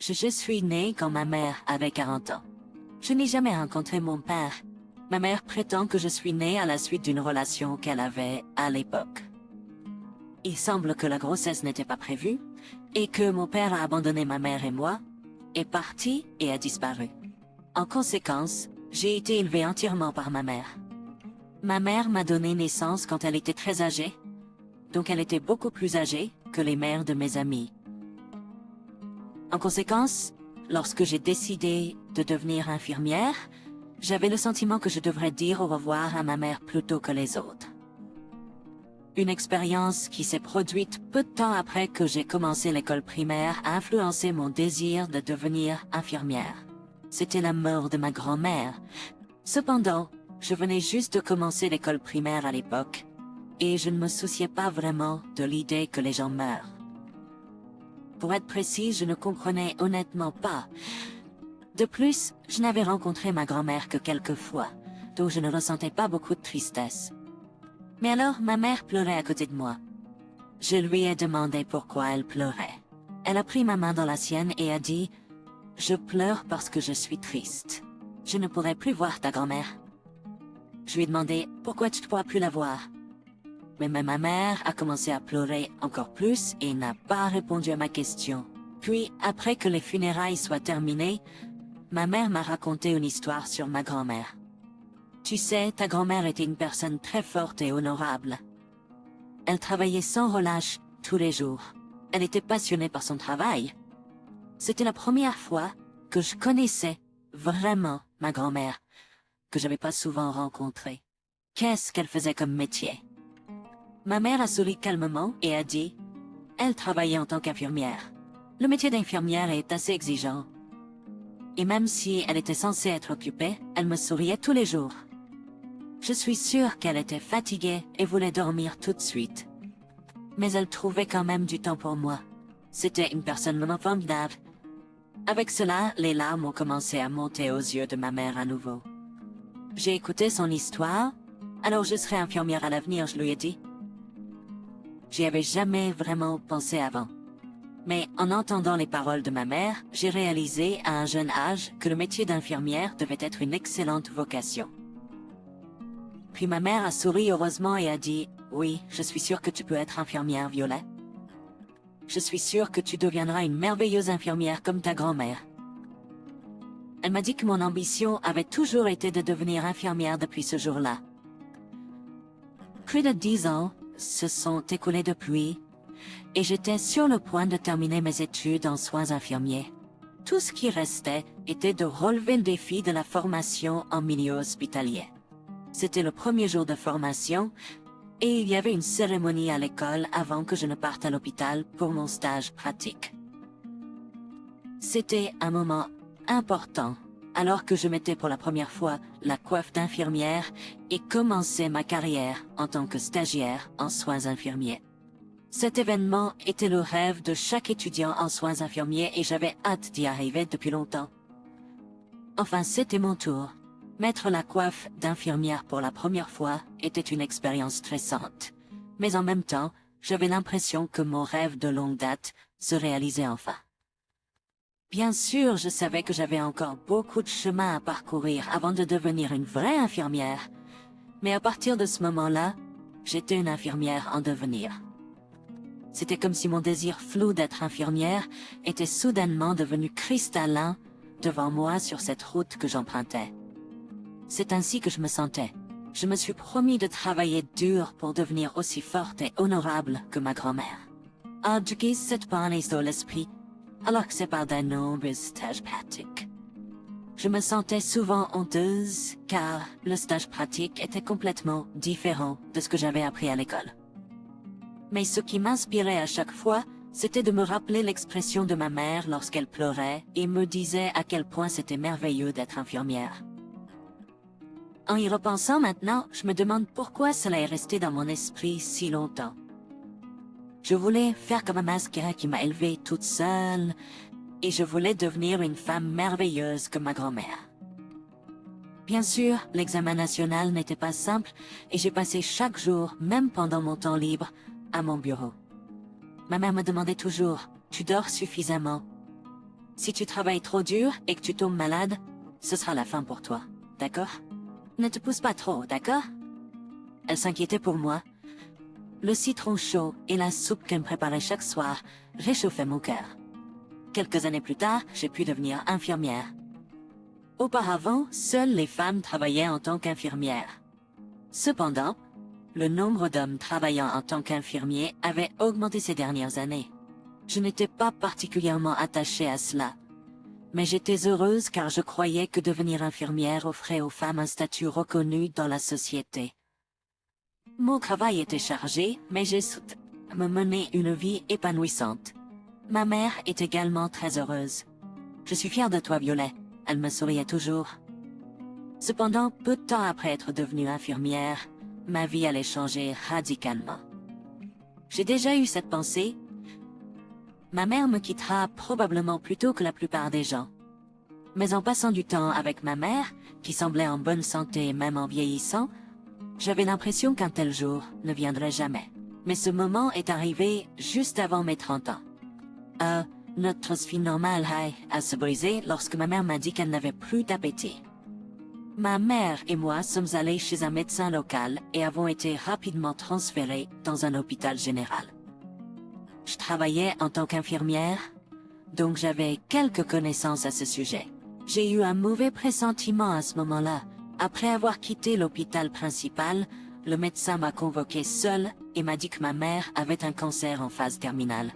Je suis née quand ma mère avait 40 ans. Je n'ai jamais rencontré mon père. Ma mère prétend que je suis née à la suite d'une relation qu'elle avait à l'époque. Il semble que la grossesse n'était pas prévue et que mon père a abandonné ma mère et moi, est parti et a disparu. En conséquence, j'ai été élevée entièrement par ma mère. Ma mère m'a donné naissance quand elle était très âgée, donc elle était beaucoup plus âgée que les mères de mes amis. En conséquence, lorsque j'ai décidé de devenir infirmière, j'avais le sentiment que je devrais dire au revoir à ma mère plus tôt que les autres. Une expérience qui s'est produite peu de temps après que j'ai commencé l'école primaire a influencé mon désir de devenir infirmière. C'était la mort de ma grand-mère. Cependant, je venais juste de commencer l'école primaire à l'époque, et je ne me souciais pas vraiment de l'idée que les gens meurent. Pour être précis, je ne comprenais honnêtement pas. De plus, je n'avais rencontré ma grand-mère que quelques fois, donc je ne ressentais pas beaucoup de tristesse. Mais alors, ma mère pleurait à côté de moi. Je lui ai demandé pourquoi elle pleurait. Elle a pris ma main dans la sienne et a dit « Je pleure parce que je suis triste. Je ne pourrai plus voir ta grand-mère. » Je lui ai demandé « Pourquoi tu ne pourras plus la voir ?» Mais ma mère a commencé à pleurer encore plus et n'a pas répondu à ma question. Puis, après que les funérailles soient terminées, ma mère m'a raconté une histoire sur ma grand-mère. Tu sais, ta grand-mère était une personne très forte et honorable. Elle travaillait sans relâche tous les jours. Elle était passionnée par son travail. C'était la première fois que je connaissais vraiment ma grand-mère, que j'avais pas souvent rencontrée. Qu'est-ce qu'elle faisait comme métier? Ma mère a souri calmement et a dit « Elle travaillait en tant qu'infirmière. Le métier d'infirmière est assez exigeant. Et même si elle était censée être occupée, elle me souriait tous les jours. Je suis sûre qu'elle était fatiguée et voulait dormir tout de suite. Mais elle trouvait quand même du temps pour moi. C'était une personne vraiment formidable. » Avec cela, les larmes ont commencé à monter aux yeux de ma mère à nouveau. J'ai écouté son histoire, alors je serai infirmière à l'avenir, je lui ai dit. J'y avais jamais vraiment pensé avant. Mais en entendant les paroles de ma mère, j'ai réalisé à un jeune âge que le métier d'infirmière devait être une excellente vocation. Puis ma mère a souri heureusement et a dit « Oui, je suis sûre que tu peux être infirmière, Violet. Je suis sûre que tu deviendras une merveilleuse infirmière comme ta grand-mère. » Elle m'a dit que mon ambition avait toujours été de devenir infirmière depuis ce jour-là. Plus de 10 ans se sont écoulés depuis, et j'étais sur le point de terminer mes études en soins infirmiers. Tout ce qui restait était de relever le défi de la formation en milieu hospitalier. C'était le premier jour de formation, et il y avait une cérémonie à l'école avant que je ne parte à l'hôpital pour mon stage pratique. C'était un moment important, alors que je mettais pour la première fois la coiffe d'infirmière et commençais ma carrière en tant que stagiaire en soins infirmiers. Cet événement était le rêve de chaque étudiant en soins infirmiers et j'avais hâte d'y arriver depuis longtemps. Enfin, c'était mon tour. Mettre la coiffe d'infirmière pour la première fois était une expérience stressante. Mais en même temps, j'avais l'impression que mon rêve de longue date se réalisait enfin. Bien sûr, je savais que j'avais encore beaucoup de chemin à parcourir avant de devenir une vraie infirmière. Mais à partir de ce moment-là, j'étais une infirmière en devenir. C'était comme si mon désir flou d'être infirmière était soudainement devenu cristallin devant moi sur cette route que j'empruntais. C'est ainsi que je me sentais. Je me suis promis de travailler dur pour devenir aussi forte et honorable que ma grand-mère. Ah, je guise cette pensée sur l'esprit, alors que c'est par de nombreux stages pratiques. Je me sentais souvent honteuse, car le stage pratique était complètement différent de ce que j'avais appris à l'école. Mais ce qui m'inspirait à chaque fois, c'était de me rappeler l'expression de ma mère lorsqu'elle pleurait et me disait à quel point c'était merveilleux d'être infirmière. En y repensant maintenant, je me demande pourquoi cela est resté dans mon esprit si longtemps. Je voulais faire comme ma mère qui m'a élevée toute seule, et je voulais devenir une femme merveilleuse comme ma grand-mère. Bien sûr, l'examen national n'était pas simple, et j'ai passé chaque jour, même pendant mon temps libre, à mon bureau. Ma mère me demandait toujours « Tu dors suffisamment ?» Si tu travailles trop dur et que tu tombes malade, ce sera la fin pour toi, d'accord? Ne te pousse pas trop, d'accord? Elle s'inquiétait pour moi. Le citron chaud et la soupe qu'elle me préparait chaque soir réchauffaient mon cœur. Quelques années plus tard, j'ai pu devenir infirmière. Auparavant, seules les femmes travaillaient en tant qu'infirmières. Cependant, le nombre d'hommes travaillant en tant qu'infirmiers avait augmenté ces dernières années. Je n'étais pas particulièrement attachée à cela, mais j'étais heureuse car je croyais que devenir infirmière offrait aux femmes un statut reconnu dans la société. Mon travail était chargé, mais j'ai su me mener une vie épanouissante. Ma mère est également très heureuse. Je suis fière de toi, Violet. Elle me souriait toujours. Cependant, peu de temps après être devenue infirmière, ma vie allait changer radicalement. J'ai déjà eu cette pensée. Ma mère me quittera probablement plus tôt que la plupart des gens. Mais en passant du temps avec ma mère, qui semblait en bonne santé même en vieillissant, j'avais l'impression qu'un tel jour ne viendrait jamais. Mais ce moment est arrivé juste avant mes 30 ans. Notre vie normale a se brisé lorsque ma mère m'a dit qu'elle n'avait plus d'appétit. Ma mère et moi sommes allés chez un médecin local et avons été rapidement transférés dans un hôpital général. Je travaillais en tant qu'infirmière, donc j'avais quelques connaissances à ce sujet. J'ai eu un mauvais pressentiment à ce moment-là. Après avoir quitté l'hôpital principal, le médecin m'a convoqué seul et m'a dit que ma mère avait un cancer en phase terminale.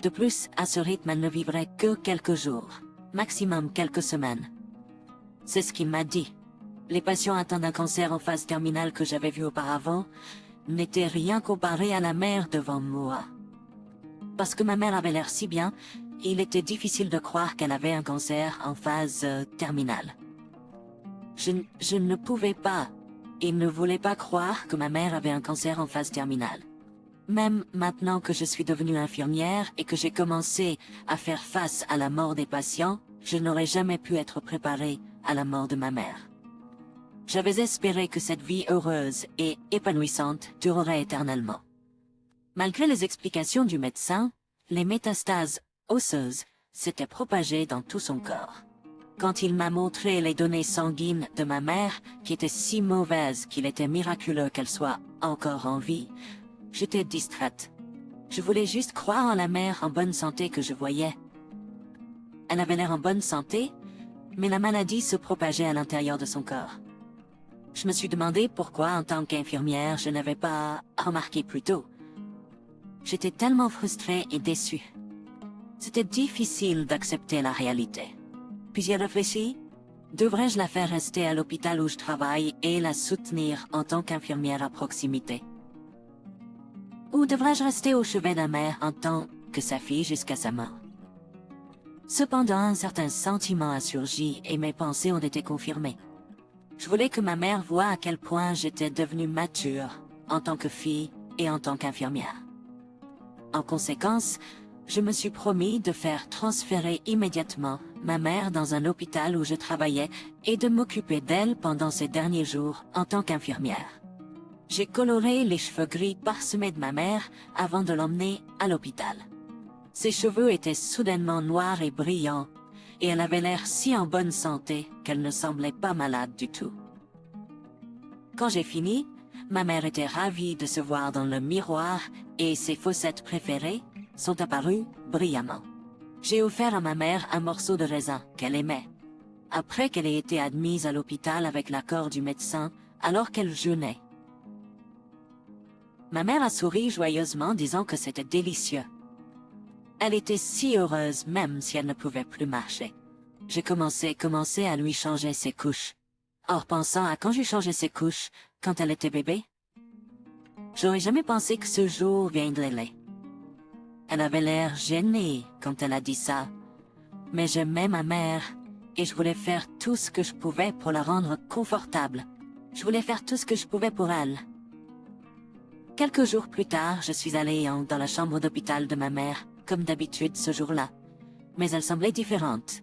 De plus, à ce rythme, elle ne vivrait que quelques jours, maximum quelques semaines. C'est ce qu'il m'a dit. Les patients atteints d'un cancer en phase terminale que j'avais vu auparavant n'étaient rien comparé à la mère devant moi. Parce que ma mère avait l'air si bien, il était difficile de croire qu'elle avait un cancer en phase terminale. Je ne pouvais pas et ne voulais pas croire que ma mère avait un cancer en phase terminale. Même maintenant que je suis devenue infirmière et que j'ai commencé à faire face à la mort des patients, je n'aurais jamais pu être préparée à la mort de ma mère. J'avais espéré que cette vie heureuse et épanouissante durerait éternellement. Malgré les explications du médecin, les métastases osseuses s'étaient propagées dans tout son corps. Quand il m'a montré les données sanguines de ma mère, qui étaient si mauvaises qu'il était miraculeux qu'elle soit encore en vie, j'étais distraite. Je voulais juste croire en la mère en bonne santé que je voyais. Elle avait l'air en bonne santé, mais la maladie se propageait à l'intérieur de son corps. Je me suis demandé pourquoi, en tant qu'infirmière, je n'avais pas remarqué plus tôt. J'étais tellement frustrée et déçue. C'était difficile d'accepter la réalité. Puis j'y ai réfléchi. Devrais-je la faire rester à l'hôpital où je travaille et la soutenir en tant qu'infirmière à proximité? Ou devrais-je rester au chevet de la mère en tant que sa fille jusqu'à sa mort? Cependant, un certain sentiment a surgi et mes pensées ont été confirmées. Je voulais que ma mère voie à quel point j'étais devenue mature en tant que fille et en tant qu'infirmière. En conséquence, je me suis promis de faire transférer immédiatement ma mère dans un hôpital où je travaillais et de m'occuper d'elle pendant ces derniers jours en tant qu'infirmière. J'ai coloré les cheveux gris parsemés de ma mère avant de l'emmener à l'hôpital. Ses cheveux étaient soudainement noirs et brillants, et elle avait l'air si en bonne santé qu'elle ne semblait pas malade du tout. Quand j'ai fini, ma mère était ravie de se voir dans le miroir et ses fossettes préférées sont apparues brillamment. J'ai offert à ma mère un morceau de raisin qu'elle aimait, après qu'elle ait été admise à l'hôpital avec l'accord du médecin alors qu'elle jeûnait. Ma mère a souri joyeusement disant que c'était délicieux. Elle était si heureuse même si elle ne pouvait plus marcher. J'ai commencé à lui changer ses couches. Or pensant à quand j'ai changé ses couches, quand elle était bébé, j'aurais jamais pensé que ce jour viendrait. Elle avait l'air gênée quand elle a dit ça, mais j'aimais ma mère et je voulais faire tout ce que je pouvais pour la rendre confortable. Je voulais faire tout ce que je pouvais pour elle. Quelques jours plus tard, je suis allée dans la chambre d'hôpital de ma mère, comme d'habitude ce jour-là, mais elle semblait différente.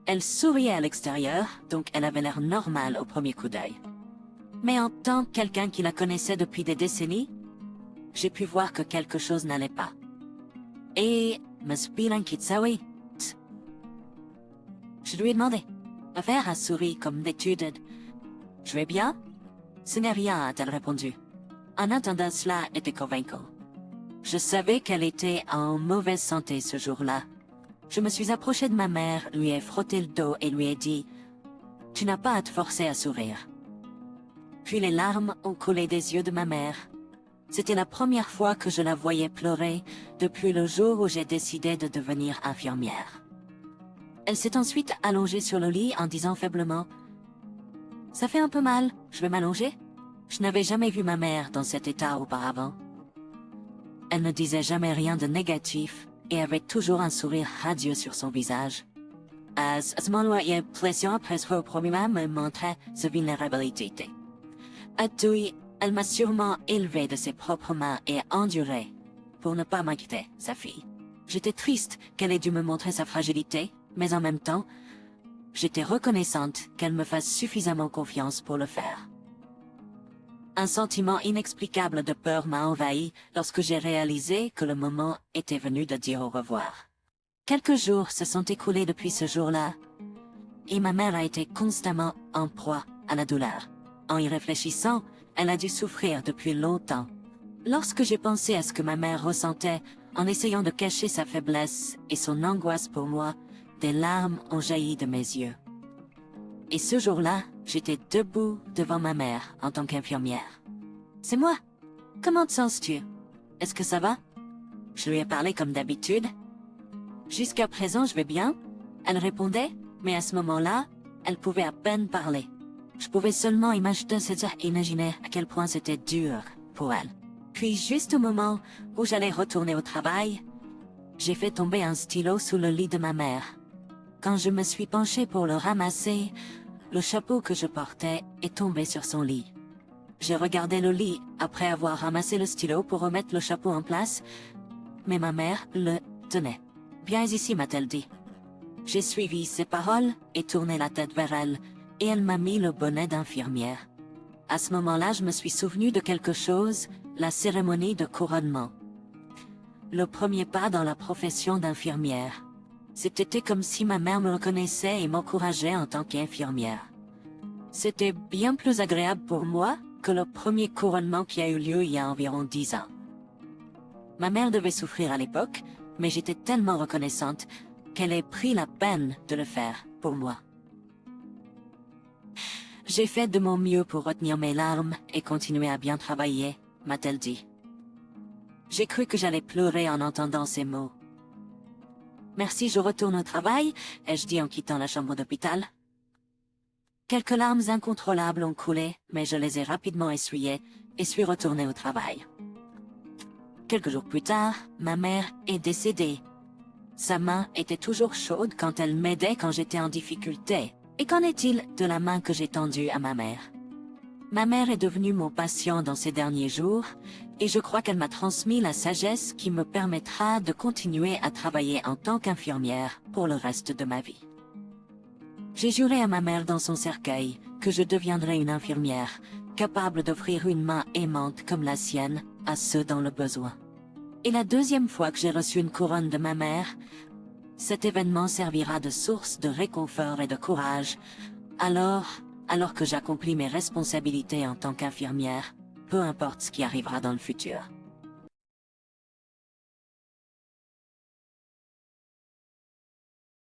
Elle souriait à l'extérieur, donc elle avait l'air normale au premier coup d'œil. Mais en tant que quelqu'un qui la connaissait depuis des décennies, j'ai pi voir que quelque chose n'allait pas. Et me spilan kitsawi, lui ai demandé. Ma mère a souri comme d'habitude. Je vais bien? Ce n'est rien, a-t-elle répondu. En entendant cela, était convaincant. Je savais qu'elle était en mauvaise santé ce jour-là. Je me suis approché de ma mère, lui ai frotté le dos et lui ai dit « Tu n'as pas à te forcer à sourire. » Puis les larmes ont coulé des yeux de ma mère. C'était la première fois que je la voyais pleurer depuis le jour où j'ai décidé de devenir infirmière. Elle s'est ensuite allongée sur le lit en disant faiblement « Ça fait un peu mal, je vais m'allonger ?» Je n'avais jamais vu ma mère dans cet état auparavant. Elle ne disait jamais rien de négatif et avait toujours un sourire radieux sur son visage. À ce moment-là, il y a pression presque au premier me montrait sa vulnérabilité. Puis, elle m'a sûrement élevé de ses propres mains et enduré pour ne pas m'inquiéter, sa fille. J'étais triste qu'elle ait dû me montrer sa fragilité, mais en même temps, j'étais reconnaissante qu'elle me fasse suffisamment confiance pour le faire. Un sentiment inexplicable de peur m'a envahi lorsque j'ai réalisé que le moment était venu de dire au revoir. Quelques jours se sont écoulés depuis ce jour-là, et ma mère a été constamment en proie à la douleur. En y réfléchissant, elle a dû souffrir depuis longtemps. Lorsque j'ai pensé à ce que ma mère ressentait en essayant de cacher sa faiblesse et son angoisse pour moi, des larmes ont jailli de mes yeux. Et ce jour-là, j'étais debout devant ma mère en tant qu'infirmière. « C'est moi. Comment te sens-tu? Est-ce que ça va? » Je lui ai parlé comme d'habitude. « Jusqu'à présent, je vais bien. » Elle répondait, mais à ce moment-là, elle pouvait à peine parler. Je pouvais seulement imaginer à quel point c'était dur pour elle. Puis juste au moment où j'allais retourner au travail, j'ai fait tomber un stylo sous le lit de ma mère. Quand je me suis penchée pour le ramasser, le chapeau que je portais est tombé sur son lit. J'ai regardé le lit après avoir ramassé le stylo pour remettre le chapeau en place, mais ma mère le tenait. « Viens ici, m'a-t-elle dit. » J'ai suivi ses paroles et tourné la tête vers elle, et elle m'a mis le bonnet d'infirmière. À ce moment-là, je me suis souvenu de quelque chose, la cérémonie de couronnement. Le premier pas dans la profession d'infirmière. C'était comme si ma mère me reconnaissait et m'encourageait en tant qu'infirmière. C'était bien plus agréable pour moi que le premier couronnement qui a eu lieu il y a environ 10 ans. Ma mère devait souffrir à l'époque, mais j'étais tellement reconnaissante qu'elle ait pris la peine de le faire pour moi. J'ai fait de mon mieux pour retenir mes larmes et continuer à bien travailler, m'a-t-elle dit. J'ai cru que j'allais pleurer en entendant ces mots. Merci, je retourne au travail, ai-je dit en quittant la chambre d'hôpital. Quelques larmes incontrôlables ont coulé, mais je les ai rapidement essuyées et suis retournée au travail. Quelques jours plus tard, ma mère est décédée. Sa main était toujours chaude quand elle m'aidait quand j'étais en difficulté. Et qu'en est-il de la main que j'ai tendue à ma mère? Ma mère est devenue mon patient dans ces derniers jours, et je crois qu'elle m'a transmis la sagesse qui me permettra de continuer à travailler en tant qu'infirmière pour le reste de ma vie. J'ai juré à ma mère dans son cercueil que je deviendrai une infirmière, capable d'offrir une main aimante comme la sienne à ceux dans le besoin. Et la deuxième fois que j'ai reçu une couronne de ma mère, cet événement servira de source de réconfort et de courage, alors que j'accomplis mes responsabilités en tant qu'infirmière, peu importe ce qui arrivera dans le futur.